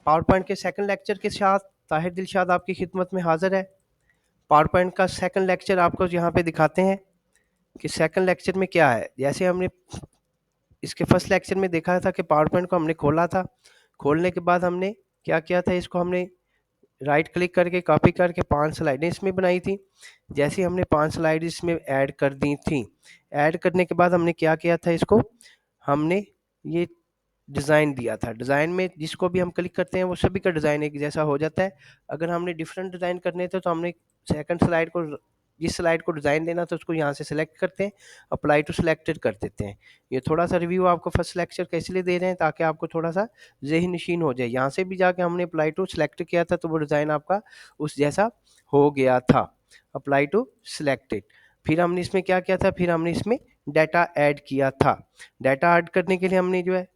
Power point के second lecture के साथ ताहिर दिलशाद आपकी खिदमत में हाजिर है। पावर पॉइंट का सेकंड लेक्चर आपको यहाँ पे दिखाते हैं कि सेकंड लेक्चर में क्या है। जैसे हमने इसके फर्स्ट लेक्चर में देखा था कि पावर पॉइंट को हमने खोला था, खोलने के बाद हमने क्या किया था, इसको हमने राइट क्लिक करके कॉपी करके 5 स्लाइडें इसमें बनाई थी। जैसे हमने 5 स्लाइड इसमें ऐड कर दी थी, ऐड करने के बाद हमने क्या किया था, इसको हमने ये डिज़ाइन दिया था। डिज़ाइन में जिसको भी हम क्लिक करते हैं वो सभी का डिज़ाइन एक जैसा हो जाता है। अगर हमने डिफरेंट डिज़ाइन करने थे तो हमने सेकंड स्लाइड को, जिस स्लाइड को डिज़ाइन देना था उसको यहाँ से सिलेक्ट करते हैं, अप्लाई टू सिलेक्टेड कर देते हैं। ये थोड़ा सा रिव्यू आपको फर्स्ट लेक्चर का इसलिए दे रहे हैं ताकि आपको थोड़ा सा ज़हन नशीन हो जाए। यहाँ से भी जाके हमने अप्लाई टू सिलेक्ट किया था तो वो डिज़ाइन आपका उस जैसा हो गया था, अप्लाई टू सिलेक्टेड। फिर हमने इसमें क्या किया था, फिर हमने इसमें डाटा ऐड किया था। डाटा ऐड करने के लिए हमने जो है,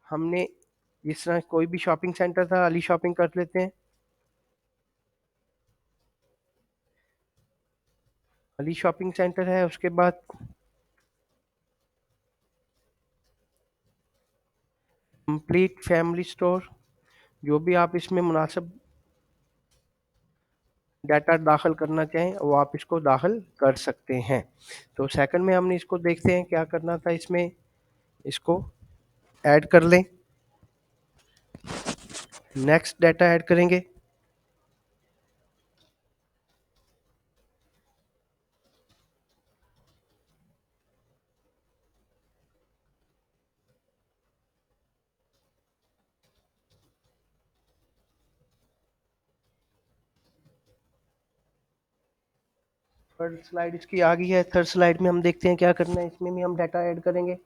हमने जिस तरह कोई भी शॉपिंग सेंटर था, अली शॉपिंग कर लेते हैं। अली शॉपिंग सेंटर है, उसके बाद कंप्लीट फैमिली स्टोर, जो भी आप इसमें मुनासिब डाटा दाखिल करना चाहें वो आप इसको दाखिल कर सकते हैं। तो सेकंड में हमने इसको देखते हैं क्या करना था, इसमें इसको ऐड कर लें, नेक्स्ट डाटा ऐड करेंगे। थर्ड स्लाइड इसकी आ गई है। थर्ड स्लाइड में हम देखते हैं क्या करना है, इसमें भी हम डाटा ऐड करेंगे।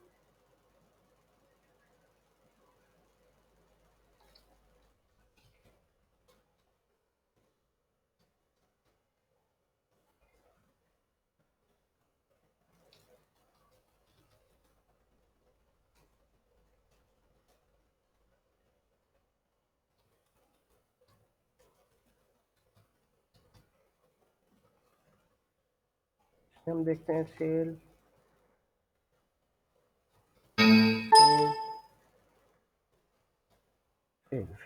हम देखते हैं सेल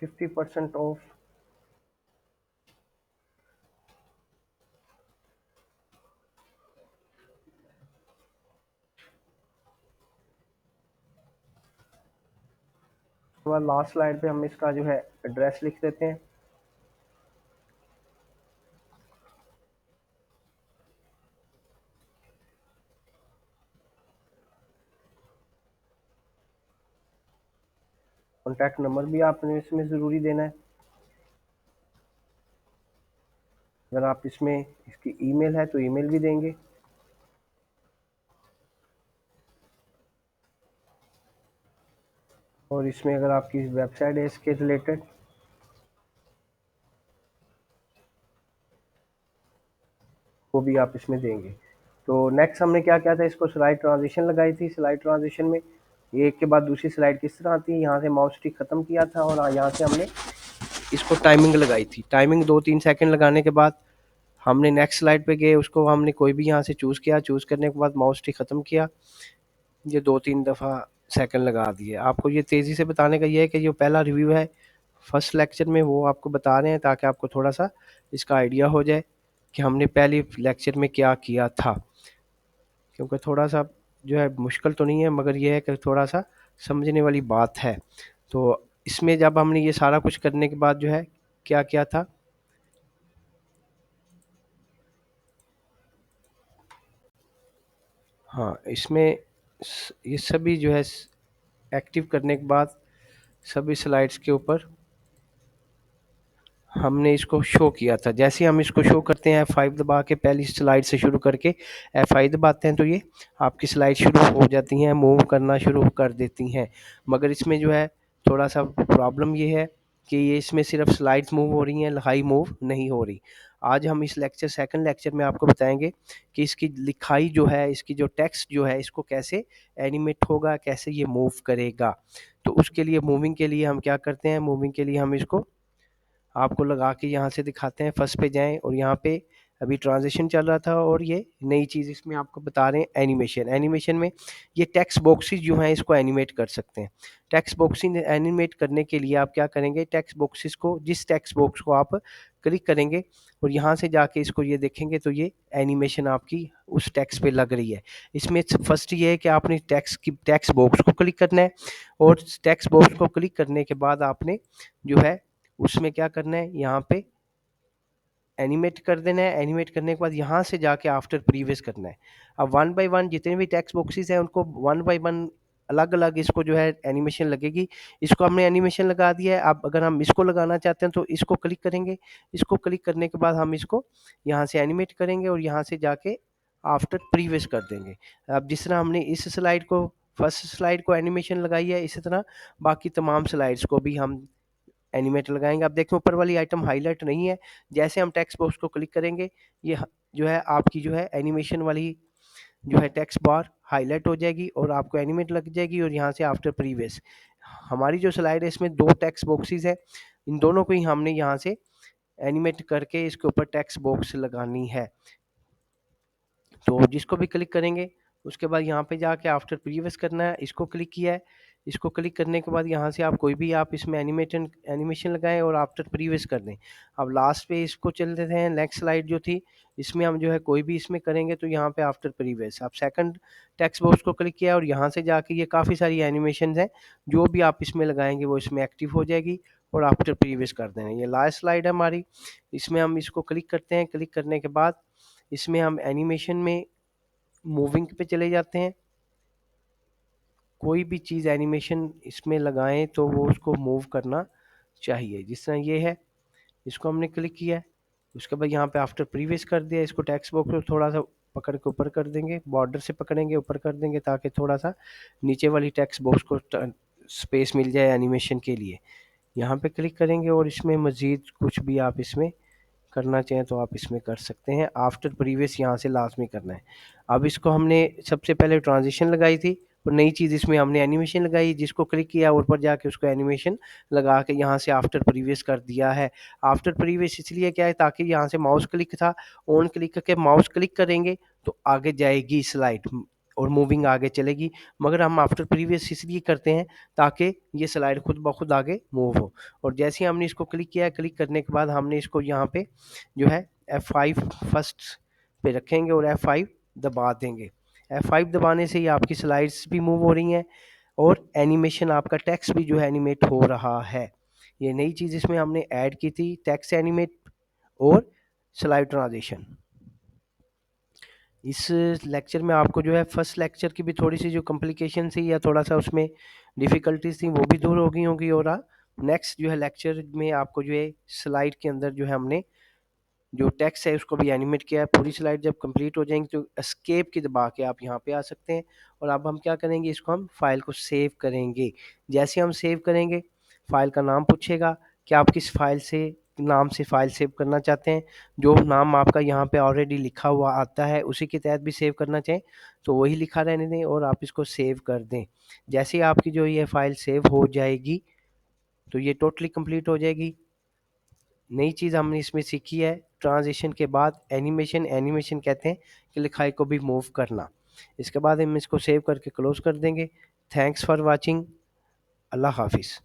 50% ऑफ। उसके बाद लास्ट स्लाइड पे हम इसका जो है एड्रेस लिख देते हैं। कॉन्टैक्ट नंबर भी आपने इसमें ज़रूरी देना है। अगर आप इसमें इसकी ईमेल है तो ईमेल भी देंगे। और इसमें अगर आपकी वेबसाइट है इसके रिलेटेड, वो भी आप इसमें देंगे। तो नेक्स्ट हमने क्या किया था, इसको स्लाइड ट्रांजिशन लगाई थी। स्लाइड ट्रांजिशन में एक के बाद दूसरी स्लाइड किस तरह आती है, यहाँ से माउस टिक ख़त्म किया था और यहाँ से हमने इसको टाइमिंग लगाई थी। टाइमिंग 2-3 सेकंड लगाने के बाद हमने नेक्स्ट स्लाइड पे गए, उसको हमने कोई भी यहाँ से चूज़ किया, चूज़ करने के बाद माउस टिक ख़त्म किया, ये 2-3 दफ़ा सेकंड लगा दिए। आपको ये तेज़ी से बताने का ये है कि जो पहला रिव्यू है फर्स्ट लेक्चर में वो आपको बता रहे हैं ताकि आपको थोड़ा सा इसका आइडिया हो जाए कि हमने पहले लेक्चर में क्या किया था। क्योंकि थोड़ा सा जो है मुश्किल तो नहीं है, मगर ये है कि थोड़ा सा समझने वाली बात है। तो इसमें जब हमने ये सारा कुछ करने के बाद जो है क्या किया था, हाँ इसमें ये सभी जो है एक्टिव करने के बाद सभी स्लाइड्स के ऊपर हमने इसको शो किया था। जैसे हम इसको शो करते हैं F5 दबा के, पहली स्लाइड से शुरू करके F5 दबाते हैं तो ये आपकी स्लाइड शुरू हो जाती हैं, मूव करना शुरू कर देती हैं। मगर इसमें जो है थोड़ा सा प्रॉब्लम ये है कि ये इसमें सिर्फ स्लाइड्स मूव हो रही हैं, लिखाई मूव नहीं हो रही। आज हम इस लेक्चर सेकंड लेक्चर में आपको बताएंगे कि इसकी लिखाई जो है, इसकी जो टेक्स्ट जो है, इसको कैसे एनिमेट होगा, कैसे ये मूव करेगा। तो उसके लिए मूविंग के लिए हम क्या करते हैं, मूविंग के लिए हम इसको आपको लगा के यहाँ से दिखाते हैं। फर्स्ट पे जाएं और यहाँ पे अभी ट्रांजिशन चल रहा था और ये नई चीज़ इसमें आपको बता रहे हैं एनिमेशन। एनिमेशन में ये टेक्स्ट बॉक्सेस जो हैं इसको एनिमेट कर सकते हैं। टेक्स्ट बॉक्सिंग एनिमेट करने के लिए आप क्या करेंगे, टेक्स्ट बॉक्सेस को, जिस टेक्स्ट बॉक्स को आप क्लिक करेंगे और यहाँ से जाके इसको ये देखेंगे तो ये एनिमेशन आपकी उस टेक्स्ट पे लग रही है। इसमें फर्स्ट ये है कि आपने टेक्स्ट बॉक्स को क्लिक करना है और टेक्स्ट बॉक्स को क्लिक करने के बाद आपने जो है उसमें क्या करना है, यहाँ पे एनिमेट कर देना है। एनिमेट करने के बाद यहाँ से जाके आफ्टर प्रीवियस करना है। अब वन बाय वन जितने भी टेक्स्ट बॉक्सेस हैं उनको वन बाय वन अलग अलग इसको जो है एनिमेशन लगेगी। इसको हमने एनिमेशन लगा दिया है। अब अगर हम इसको लगाना चाहते हैं तो इसको क्लिक करेंगे। इसको क्लिक करने के बाद हम इसको यहाँ से एनिमेट करेंगे और यहाँ से जाके आफ्टर प्रीवियस कर देंगे। अब जिस तरह हमने इस स्लाइड को, फर्स्ट स्लाइड को एनिमेशन लगाई है, इसी तरह बाकी तमाम स्लाइड्स को भी हम एनिमेट लगाएंगे। आप देखें ऊपर वाली आइटम हाईलाइट नहीं है। जैसे हम टेक्स्ट बॉक्स को क्लिक करेंगे ये जो है आपकी जो है एनिमेशन वाली जो है टेक्स्ट बार हाईलाइट हो जाएगी और आपको एनिमेट लग जाएगी और यहाँ से आफ्टर प्रीवियस। हमारी जो स्लाइड है इसमें दो टेक्स्ट बॉक्सेस है, इन दोनों को ही हमने यहाँ से एनिमेट करके इसके ऊपर टेक्स्ट बॉक्स लगानी है। तो जिसको भी क्लिक करेंगे उसके बाद यहाँ पे जाके आफ्टर प्रीवियस करना है। इसको क्लिक किया है, इसको क्लिक करने के बाद यहाँ से आप कोई भी आप इसमें एनिमेशन लगाएं और आफ्टर प्रीवियस कर दें। अब लास्ट पे इसको चल देते हैं, नेक्स्ट स्लाइड जो थी इसमें हम जो है कोई भी इसमें करेंगे तो यहाँ पे आफ्टर प्रीवियस। आप सेकंड टेक्स्ट बॉक्स को क्लिक किया और यहाँ से जाके ये काफ़ी सारी एनिमेशन हैं, जो भी आप इसमें लगाएंगे वो इसमें एक्टिव हो जाएगी और आफ्टर प्रीवियस कर देना। ये लास्ट स्लाइड है हमारी, इसमें हम इसको क्लिक करते हैं। क्लिक करने के बाद इसमें हम एनिमेशन में मूविंग पे चले जाते हैं। कोई भी चीज़ एनिमेशन इसमें लगाएं तो वो उसको मूव करना चाहिए। जिस तरह ये है, इसको हमने क्लिक किया है, उसके बाद यहाँ पे आफ्टर प्रीवियस कर दिया। इसको टेक्स्ट बॉक्स को थोड़ा सा पकड़ के ऊपर कर देंगे, बॉर्डर से पकड़ेंगे ऊपर कर देंगे ताकि थोड़ा सा नीचे वाली टेक्स्ट बॉक्स को स्पेस मिल जाए एनिमेशन के लिए। यहाँ पे क्लिक करेंगे और इसमें मज़ीद कुछ भी आप इसमें करना चाहें तो आप इसमें कर सकते हैं। आफ्टर प्रीवियस यहाँ से लाजमी करना है। अब इसको हमने सबसे पहले ट्रांजिशन लगाई थी और नई चीज़ इसमें हमने एनिमेशन लगाई, जिसको क्लिक किया ऊपर जाके उसको एनिमेशन लगा के यहाँ से आफ्टर प्रीवियस कर दिया है। आफ्टर प्रीवियस इसलिए क्या है ताकि यहाँ से माउस क्लिक था, ऑन क्लिक करके माउस क्लिक करेंगे तो आगे जाएगी स्लाइड और मूविंग आगे चलेगी। मगर हम आफ्टर प्रीवियस इसलिए करते हैं ताकि ये स्लाइड खुद ब खुद आगे मूव हो। और जैसे ही हमने इसको क्लिक किया है, क्लिक करने के बाद हमने इसको यहाँ पे जो है F5 फर्स्ट पे रखेंगे और F5 दबा देंगे। F5 दबाने से ही आपकी स्लाइड्स भी मूव हो रही हैं और एनिमेशन आपका टेक्स्ट भी जो है एनिमेट हो रहा है। ये नई चीज़ इसमें हमने ऐड की थी, टेक्स्ट एनिमेट और स्लाइड ट्रांजिशन। इस लेक्चर में आपको जो है फर्स्ट लेक्चर की भी थोड़ी सी जो कॉम्प्लिकेशन थी या थोड़ा सा उसमें डिफ़िकल्टीज थी वो भी दूर हो गई होंगी। और नेक्स्ट जो है लेक्चर में आपको जो है स्लाइड के अंदर जो है हमने जो टेक्स्ट है उसको भी एनिमेट किया है। पूरी स्लाइड जब कंप्लीट हो जाएंगी तो एस्केप की दबा के आप यहाँ पे आ सकते हैं। और अब हम क्या करेंगे, इसको हम फाइल को सेव करेंगे। जैसे हम सेव करेंगे फाइल का नाम पूछेगा कि आप किस फाइल से नाम से फाइल सेव करना चाहते हैं। जो नाम आपका यहाँ पे ऑलरेडी लिखा हुआ आता है उसी के तहत भी सेव करना चाहें तो वही लिखा रहने दें और आप इसको सेव कर दें। जैसे ही आपकी जो ये फाइल सेव हो जाएगी तो ये टोटली कंप्लीट हो जाएगी। नई चीज़ हमने इसमें सीखी है, ट्रांजिशन के बाद एनिमेशन। एनिमेशन कहते हैं कि लिखाई को भी मूव करना। इसके बाद हम इसको सेव करके क्लोज कर देंगे। Thanks for watching. अल्लाह हाफिज़।